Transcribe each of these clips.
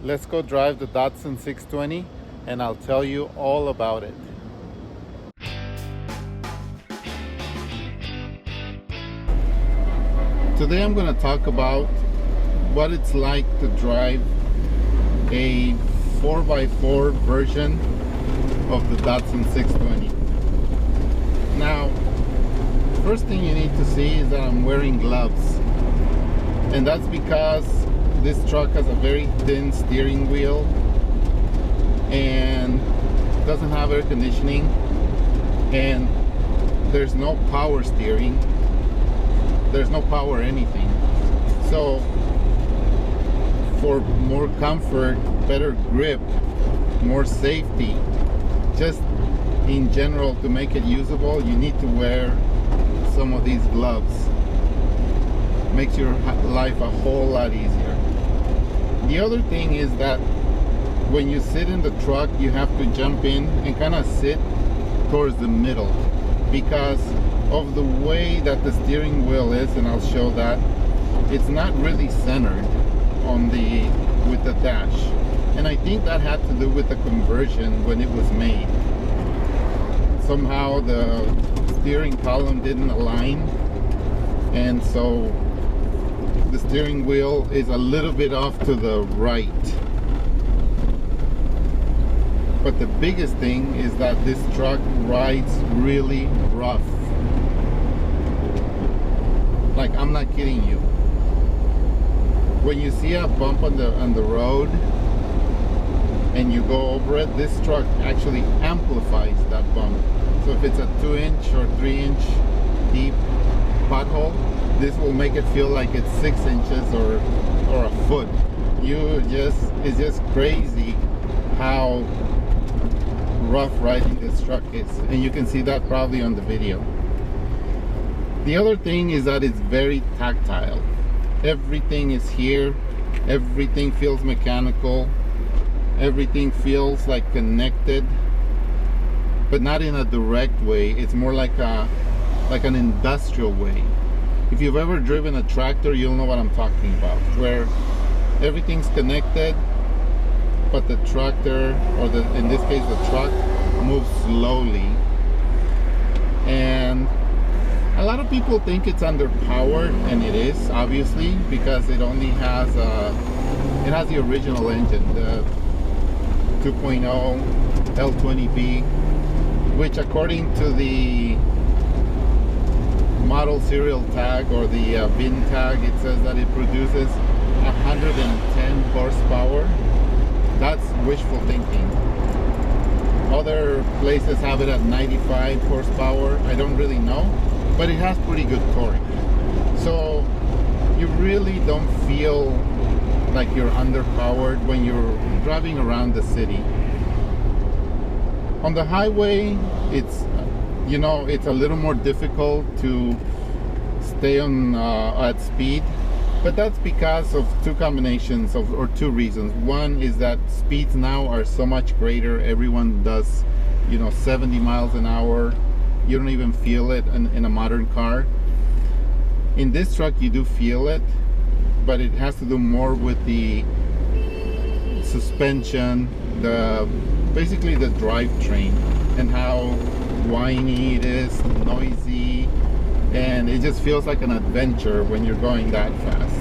Let's go drive the Datsun 620 and I'll tell you all about it. Today I'm going to talk about what it's like to drive a 4x4 version of the Datsun 620. Now, first thing you need to see is that I'm wearing gloves, and that's because this truck has a very thin steering wheel and doesn't have air conditioning, and there's no power steering, there's no power anything. So for more comfort, better grip, more safety, just in general, to make it usable, you need to wear some of these gloves. Makes your life a whole lot easier. The other thing is that when you sit in the truck, you have to jump in and kind of sit towards the middle because of the way that the steering wheel is, and I'll show that. It's not really centered on with the dash, and I think that had to do with the conversion when it was made. Somehow the steering column didn't align, and so the steering wheel is a little bit off to the right. But the biggest thing is that this truck rides really rough. Like, I'm not kidding you. When you see a bump on the road and you go over it, this truck actually amplifies that bump. So if it's a 2-inch or 3-inch deep pothole, this will make it feel like it's 6 inches or a foot. It's just crazy how rough riding this truck is, and you can see that probably on the video. The other thing is that it's very tactile. Everything is here, everything feels mechanical, everything feels like connected, but not in a direct way. It's more like an industrial way. If you've ever driven a tractor, you'll know what I'm talking about, where everything's connected, but the tractor, or in this case the truck, moves slowly. And a lot of people think it's underpowered, and it is, obviously, because it only has the original engine, the 2.0 L20B, which according to the model serial tag or the VIN tag, it says that it produces 110 horsepower. That's wishful thinking. Other places have it at 95 horsepower. I don't really know, but it has pretty good torque. So you really don't feel like you're underpowered when you're driving around the city. On the highway, it's a little more difficult to stay on at speed, but that's because of two reasons. One is that speeds now are so much greater. Everyone does 70 miles an hour. You don't even feel it in a modern car. In this truck you do feel it, but it has to do more with the suspension, basically the drivetrain, and how whiny it is, noisy, and it just feels like an adventure when you're going that fast.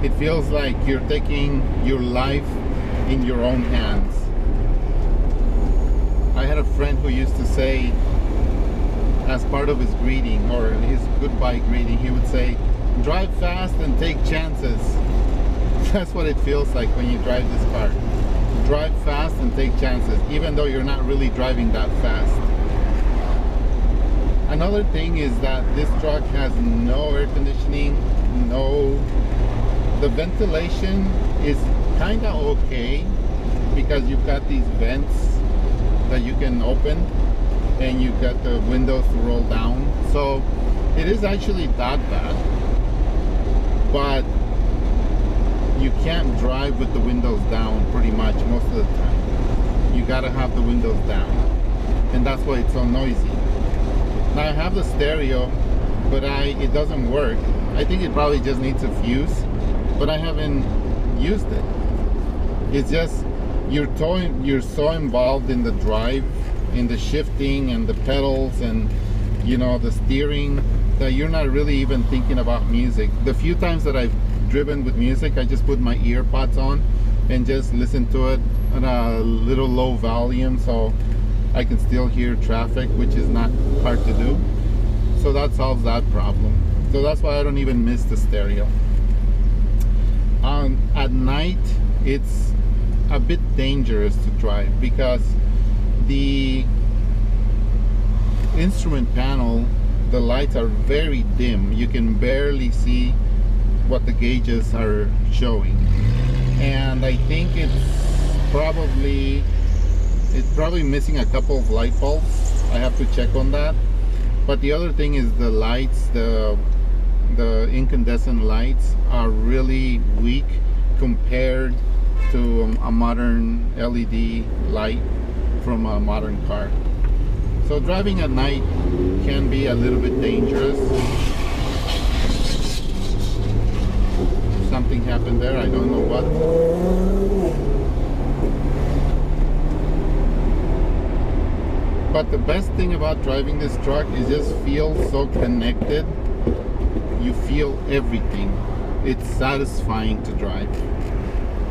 It feels like you're taking your life in your own hands. I had a friend who used to say, as part of his greeting, or his goodbye greeting, he would say, drive fast and take chances. That's what it feels like when you drive this car. Drive fast and take chances, even though you're not really driving that fast. Another thing is that this truck has no air conditioning, the ventilation is kind of okay because you've got these vents that you can open, and you've got the windows to roll down, so it is actually that bad. But you can't drive with the windows down pretty much most of the time. You gotta have the windows down, and that's why it's so noisy. Now I have the stereo, but it doesn't work. I think it probably just needs a fuse, but I haven't used it. It's just you're so involved in the drive, in the shifting and the pedals and the steering, that you're not really even thinking about music. The few times that I've driven with music, I just put my ear pods on and just listen to it at a little low volume so I can still hear traffic, which is not hard to do. So that solves that problem. So that's why I don't even miss the stereo. At night, it's a bit dangerous to drive because the instrument panel, the lights are very dim. You can barely see what the gauges are showing, and I think it's probably missing a couple of light bulbs. I have to check on that. But the other thing is the lights, the incandescent lights are really weak compared to a modern LED light from a modern car. So driving at night can be a little bit dangerous. Something happened there, I don't know what. But the best thing about driving this truck is just feel so connected. You feel everything. It's satisfying to drive.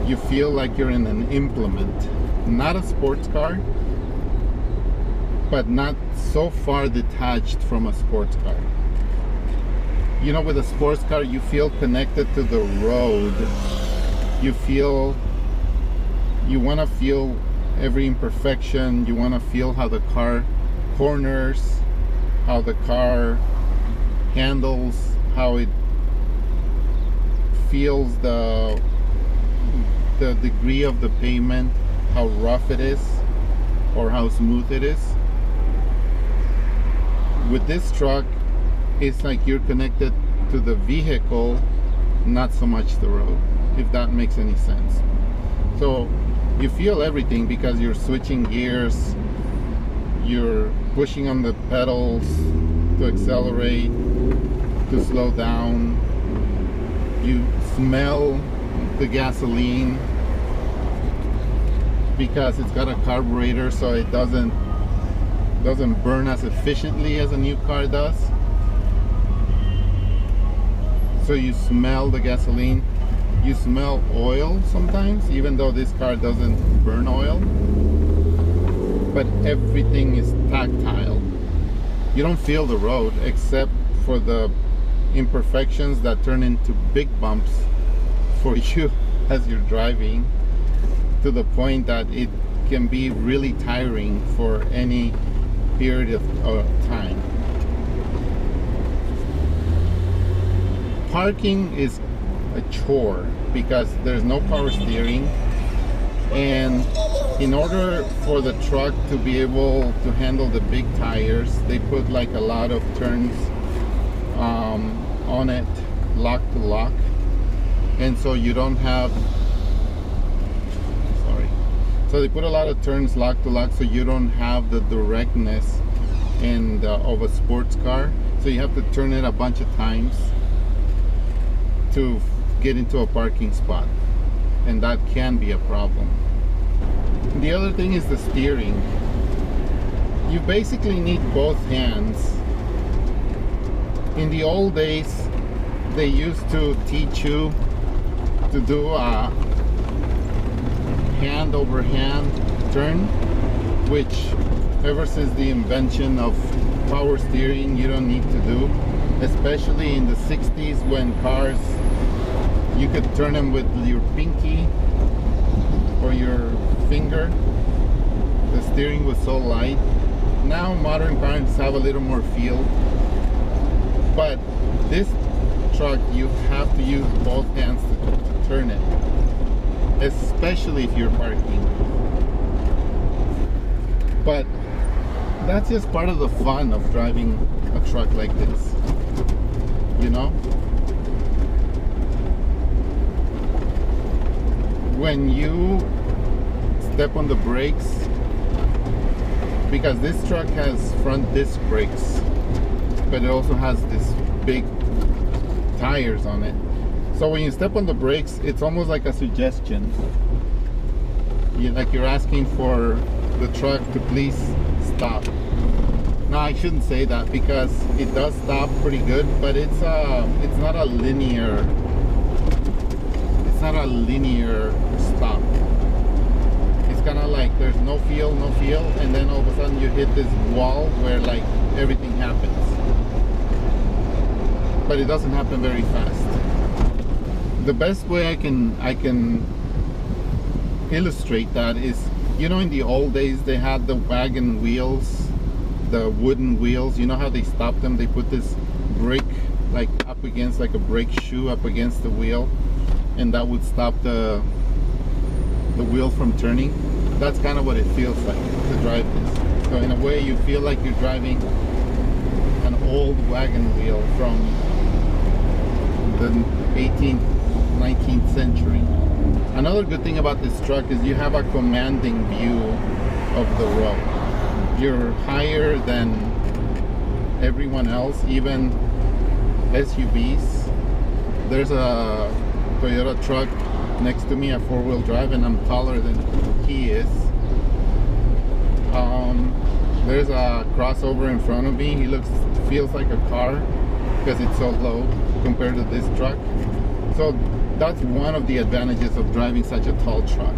You feel like you're in an implement. Not a sports car, but not so far detached from a sports car. With a sports car, you feel connected to the road. You want to feel every imperfection. You want to feel how the car corners, how the car handles, how it feels the degree of the pavement, how rough it is or how smooth it is. With this truck, it's like you're connected to the vehicle, not so much the road, if that makes any sense. So you feel everything because you're switching gears, you're pushing on the pedals to accelerate, to slow down. You smell the gasoline because it's got a carburetor, so it doesn't burn as efficiently as a new car does. So you smell the gasoline. You smell oil sometimes, even though this car doesn't burn oil. But everything is tactile. You don't feel the road except for the imperfections that turn into big bumps for you as you're driving, to the point that it can be really tiring for any period of time. Parking is a chore because there's no power steering, and in order for the truck to be able to handle the big tires, they put like a lot of turns on it, lock to lock, and so you don't have, so they put a lot of turns lock to lock, so you don't have the directness of a sports car. So you have to turn it a bunch of times to get into a parking spot, and that can be a problem. The other thing is the steering. You basically need both hands. In the old days, they used to teach you to do a hand over hand turn, which ever since the invention of power steering, you don't need to do, especially in the 60s when cars, you could turn them with your pinky or your finger. The steering was so light. Now modern cars have a little more feel, but this truck you have to use both hands to turn it, especially if you're parking. But that's just part of the fun of driving a truck like this, you know? When you step on the brakes, because this truck has front disc brakes, but it also has this big tires on it. So when you step on the brakes, it's almost like a suggestion. Like you're asking for the truck to please stop. No, I shouldn't say that, because it does stop pretty good, but it's not a linear. It's not a linear stop. It's kind of like there's no feel, and then all of a sudden you hit this wall where like everything happens. But it doesn't happen very fast. The best way I can illustrate that is, you know, in the old days they had the wagon wheels, the wooden wheels. You know how they stopped them? They put this brick like up against, like a brake shoe up against the wheel, and that would stop the wheel from turning. That's kind of what it feels like to drive this. So in a way you feel like you're driving an old wagon wheel from the 18th, 19th century. Another good thing about this truck is you have a commanding view of the road. You're higher than everyone else, even SUVs. There's a Toyota truck next to me, a four-wheel drive, and I'm taller than he is. There's a crossover in front of me. Feels like a car because it's so low compared to this truck. So that's one of the advantages of driving such a tall truck.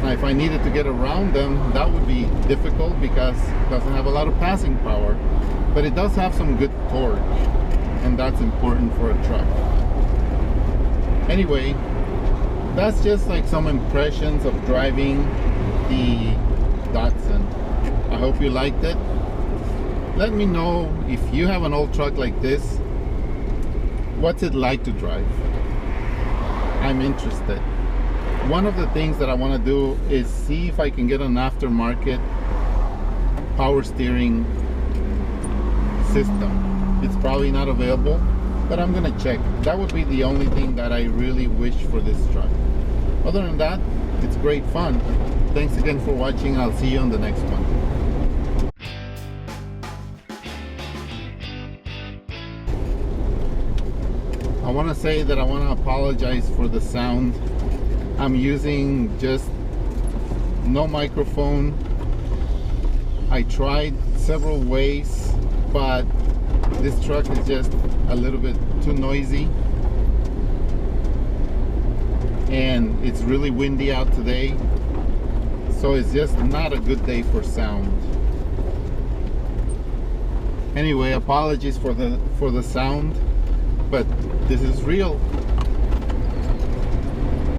Now if I needed to get around them, that would be difficult because it doesn't have a lot of passing power, but it does have some good torque, and that's important for a truck. Anyway, that's just like some impressions of driving the Datsun. I hope you liked it. Let me know if you have an old truck like this, what's it like to drive? I'm interested. One of the things that I want to do is see if I can get an aftermarket power steering system. It's probably not available, but I'm gonna check. That would be the only thing that I really wish for this truck. Other than that, it's great fun. Thanks again for watching. I'll see you on the next one. I want to say that I want to apologize for the sound. I'm using just no microphone. I tried several ways, but this truck is just a little bit too noisy, and it's really windy out today, so it's just not a good day for sound. Anyway, apologies for the sound, but this is real.